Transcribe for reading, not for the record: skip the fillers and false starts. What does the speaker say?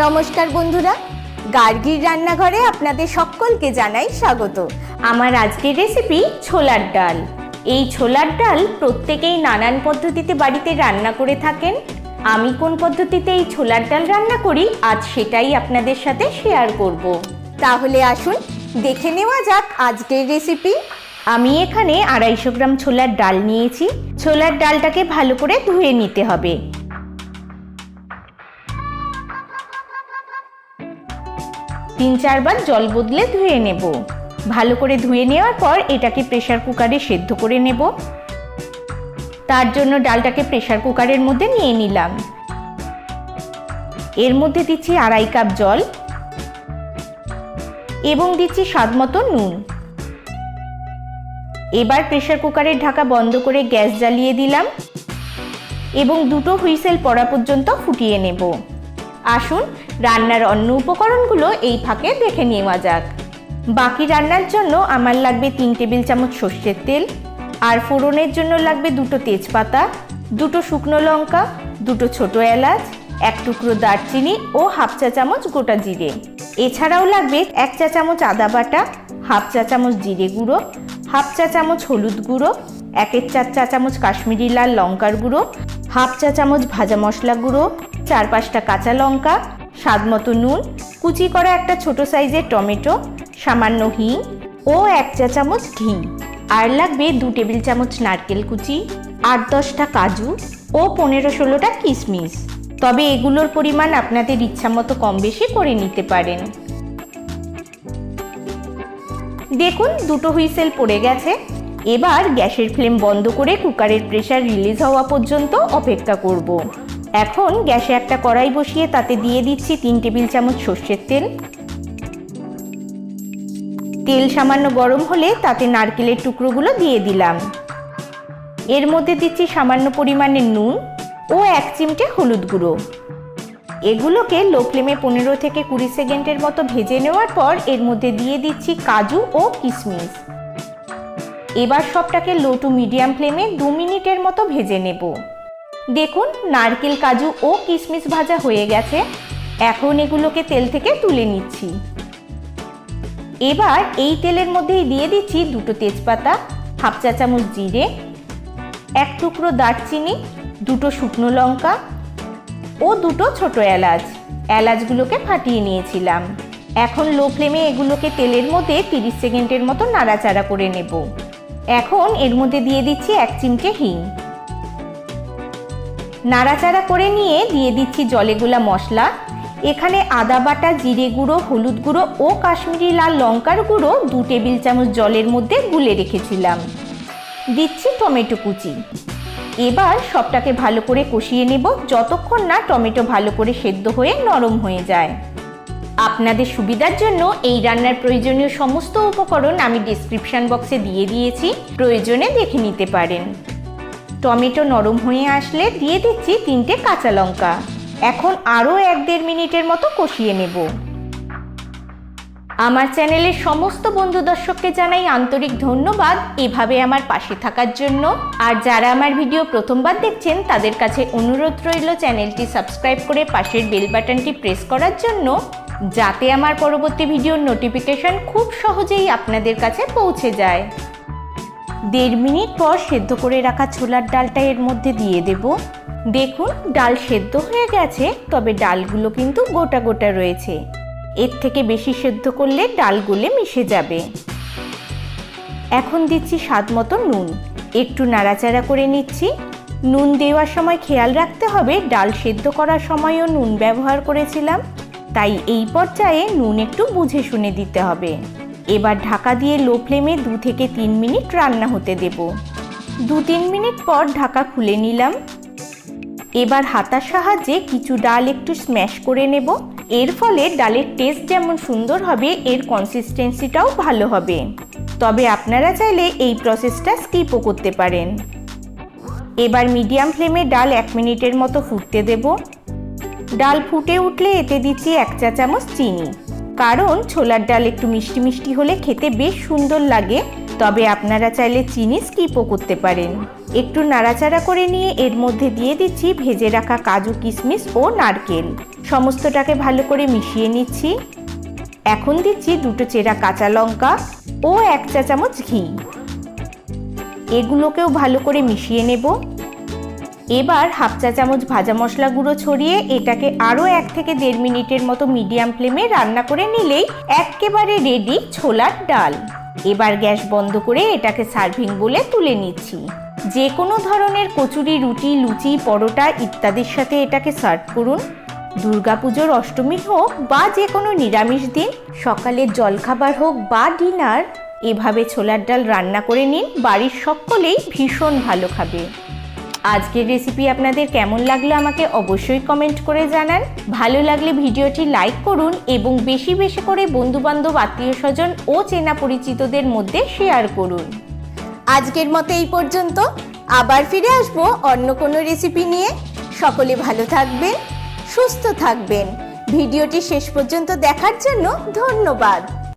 নমস্কার বন্ধুরা, গার্গির রান্নাঘরে আপনাদের সকলকে জানাই স্বাগত। আমার আজকের রেসিপি ছোলার ডাল। এই ছোলার ডাল প্রত্যেকেই নানান পদ্ধতিতে বাড়িতে রান্না করে থাকেন। আমি কোন পদ্ধতিতে এই ছোলার ডাল রান্না করি আজ সেটাই আপনাদের সাথে শেয়ার করব। তাহলে আসুন দেখে নেওয়া যাক আজকের রেসিপি। আমি এখানে 250 গ্রাম ছোলার ডাল নিয়েছি। ছোলার ডালটাকে ভালো করে ধুয়ে নিতে হবে। তিন চারবার জল বদলে ধুয়ে নেব। ভালো করে ধুয়ে নেওয়ার পর এটাকে প্রেসার কুকারে সেদ্ধ করে নেব। তার জন্য ডালটাকে প্রেসার কুকারের মধ্যে নিয়ে নিলাম। এর মধ্যে দিচ্ছি 2.5 কাপ জল এবং দিচ্ছি স্বাদ মতো নুন। এবার প্রেসার কুকারের ঢাকা বন্ধ করে গ্যাস জ্বালিয়ে দিলাম এবং 2টো হুইসেল পড়া পর্যন্ত ফুটিয়ে নেব। আসুন রান্নার অন্য উপকরণগুলো এই ফাঁকে দেখে নেওয়া যাক। বাকি রান্নার জন্য আমার লাগবে 3 টেবিল চামচ সর্ষের তেল, আর ফোড়নের জন্য লাগবে 2টো তেজপাতা, 2টো শুকনো লঙ্কা, 2টো ছোট এলাচ, 1 টুকরো দারচিনি ও 1/2 চা চামচ গোটা জিরে। এছাড়াও লাগবে 1 চা চামচ আদা বাটা, 1/2 চা চামচ জিরে গুঁড়ো, 1/2 চা চামচ হলুদ গুঁড়ো, 1/4 চা চামচ কাশ্মীরি লাল লঙ্কার গুঁড়ো, 1/2 চা চামচ ভাজা মশলা গুঁড়ো, 4-5টা কাঁচা লঙ্কা, স্বাদ মতো নুন, কুচি করা একটা ছোট সাইজের টমেটো, সামান্য হিং ও 1 চা চামচ ঘি। আর লাগবে 2 টেবিল চামচ নারকেল কুচি, 8-10টা কাজু ও 15-16টা কিশমিশ। তবে এগুলোর পরিমাণ আপনাদের ইচ্ছা মতো কম বেশি করে নিতে পারেন। দেখুন 2টো হুইসেল পড়ে গেছে। এবার গ্যাসের ফ্লেম বন্ধ করে কুকারের প্রেসার রিলিজ হওয়া পর্যন্ত অপেক্ষা করব। এখন গ্যাসে একটা কড়াই বসিয়ে তাতে দিয়ে দিচ্ছি 3 টেবিল চামচ সর্ষের তেল। তেল সামান্য গরম হলে তাতে নারকেলের টুকরোগুলো দিয়ে দিলাম। এর মধ্যে দিচ্ছি সামান্য পরিমাণে নুন ও 1 চিমটে হলুদ গুঁড়ো। এগুলোকে লো ফ্লেমে 15 থেকে 20 সেকেন্ডের মতো ভেজে নেওয়ার পর এর মধ্যে দিয়ে দিচ্ছি কাজু ও কিশমিশ। এবার সবটাকে লো টু মিডিয়াম ফ্লেমে 2 মিনিটের মতো ভেজে নেব। দেখুন নারকেল, কাজু ও কিশমিশ ভাজা হয়ে গেছে। এখন এগুলোকে তেল থেকে তুলে নিচ্ছি। এবার এই তেলের মধ্যেই দিয়ে দিচ্ছি 2টো তেজপাতা, 1/2 চা চামচ জিরে, 1 টুকরো দারচিনি, 2টো শুকনো লঙ্কা ও 2টো ছোট এলাচ। এলাচগুলোকে ফাটিয়ে নিয়েছিলাম। এখন লো ফ্লেমে এগুলোকে তেলের মধ্যে 30 সেকেন্ডের মতো নাড়াচাড়া করে নেব। এখন এর মধ্যে দিয়ে দিচ্ছি 1 চিমটে হিং। নাড়াচাড়া করে নিয়ে দিয়ে দিচ্ছি জলে গোলা মশলা। এখানে আদা বাটা, জিরে গুঁড়ো, হলুদ গুঁড়ো ও কাশ্মীরি লাল লঙ্কার গুঁড়ো 2 টেবিল চামচ জলের মধ্যে গুলে রেখেছিলাম। দিচ্ছি টমেটো কুচি। এবার সবটাকে ভালো করে কষিয়ে নেব যতক্ষণ না টমেটো ভালো করে সেদ্ধ হয়ে নরম হয়ে যায়। আপনাদের সুবিধার জন্য এই রান্নার প্রয়োজনীয় সমস্ত উপকরণ আমি ডেসক্রিপশন বক্সে দিয়ে দিয়েছি, প্রয়োজনে দেখে নিতে পারেন। টমেটো নরম হয়ে আসলে দিয়ে দিচ্ছি 3টে কাঁচা লঙ্কা। এখন আরও 1-1.5 মিনিটের মতো কষিয়ে নেব। আমার চ্যানেলের সমস্ত বন্ধু দর্শককে জানাই আন্তরিক ধন্যবাদ এভাবে আমার পাশে থাকার জন্য। আর যারা আমার ভিডিও প্রথমবার দেখছেন তাদের কাছে অনুরোধ রইল চ্যানেলটি সাবস্ক্রাইব করে পাশের বেল বাটনটি প্রেস করার জন্য, যাতে আমার পরবর্তী ভিডিওর নোটিফিকেশন খুব সহজেই আপনাদের কাছে পৌঁছে যায়। 1.5 মিনিট পর সেদ্ধ করে রাখা ছোলার ডালটা এর মধ্যে দিয়ে দেব। দেখুন ডাল সেদ্ধ হয়ে গেছে, তবে ডালগুলো কিন্তু গোটা গোটা রয়েছে। এর থেকে বেশি সেদ্ধ করলে ডাল গলে মিশে যাবে। এখন দিচ্ছি স্বাদ মতো নুন। একটু নাড়াচাড়া করে নিচ্ছি। নুন দেওয়ার সময় খেয়াল রাখতে হবে ডাল সেদ্ধ করার সময়ও নুন ব্যবহার করেছিলাম, তাই এই পর্যায়ে নুন একটু বুঝে শুনে দিতে হবে। এবার ঢাকা দিয়ে লো ফ্লেমে 2 থেকে 3 মিনিট রান্না হতে দেব। 2-3 মিনিট পর ঢাকা খুলে নিলাম। এবার হাতার সাহায্যে কিছু ডাল একটু স্ম্যাশ করে নেব। এর ফলে ডালের টেস্ট যেমন সুন্দর হবে, এর কনসিস্টেন্সিটাও ভালো হবে। তবে আপনারা চাইলে এই প্রসেসটা স্কিপও করতে পারেন। এবার মিডিয়াম ফ্লেমে ডাল 1 মিনিটের মতো ফুটতে দেব। ডাল ফুটে উঠলে এতে দিচ্ছি 1 চা চামচ চিনি, কারণ ছোলার ডাল একটু মিষ্টি মিষ্টি হলে খেতে বেশ সুন্দর লাগে, তবে আপনারা চাইলে চিনি স্কিপও করতে পারেন। একটু নাড়াচাড়া করে নিয়ে এর মধ্যে দিয়ে দিচ্ছি ভেজে রাখা কাজু, কিশমিশ ও নারকেল। সমস্তটাকে ভালো করে মিশিয়ে নিচ্ছি। এখন দিচ্ছি 2টো চেরা কাঁচা লঙ্কা ও 1 চা চামচ ঘি। এগুলোকেও ভালো করে মিশিয়ে নেব। এবার 1/2 চা চামচ ভাজা মশলা গুঁড়ো ছড়িয়ে এটাকে আরও 1 থেকে 1.5 মিনিটের মতো মিডিয়াম ফ্লেমে রান্না করে নিলেই একেবারে রেডি ছোলার ডাল। এবার গ্যাস বন্ধ করে এটাকে সার্ভিং বলে তুলে নিচ্ছি। যে কোনো ধরনের কচুরি, রুটি, লুচি, পরোটা ইত্যাদির সাথে এটাকে সার্ভ করুন। দুর্গাপুজোর অষ্টমী হোক বা যে কোনো নিরামিষ দিন, সকালের জলখাবার হোক বা ডিনার, এভাবে ছোলার ডাল রান্না করে নিন। বাড়ির সকলেই ভীষণ ভালো খাবে। আজকের রেসিপি আপনাদের কেমন লাগলো আমাকে অবশ্যই কমেন্ট করে জানান। ভালো লাগলে ভিডিওটি লাইক করুন এবং বেশি বেশি করে বন্ধুবান্ধব, আত্মীয় স্বজন ও চেনা পরিচিতদের মধ্যে শেয়ার করুন। আজকের মতো এই পর্যন্ত। আবার ফিরে আসবো অন্য কোনো রেসিপি নিয়ে। সকলে ভালো থাকবেন, সুস্থ থাকবেন। ভিডিওটি শেষ পর্যন্ত দেখার জন্য ধন্যবাদ।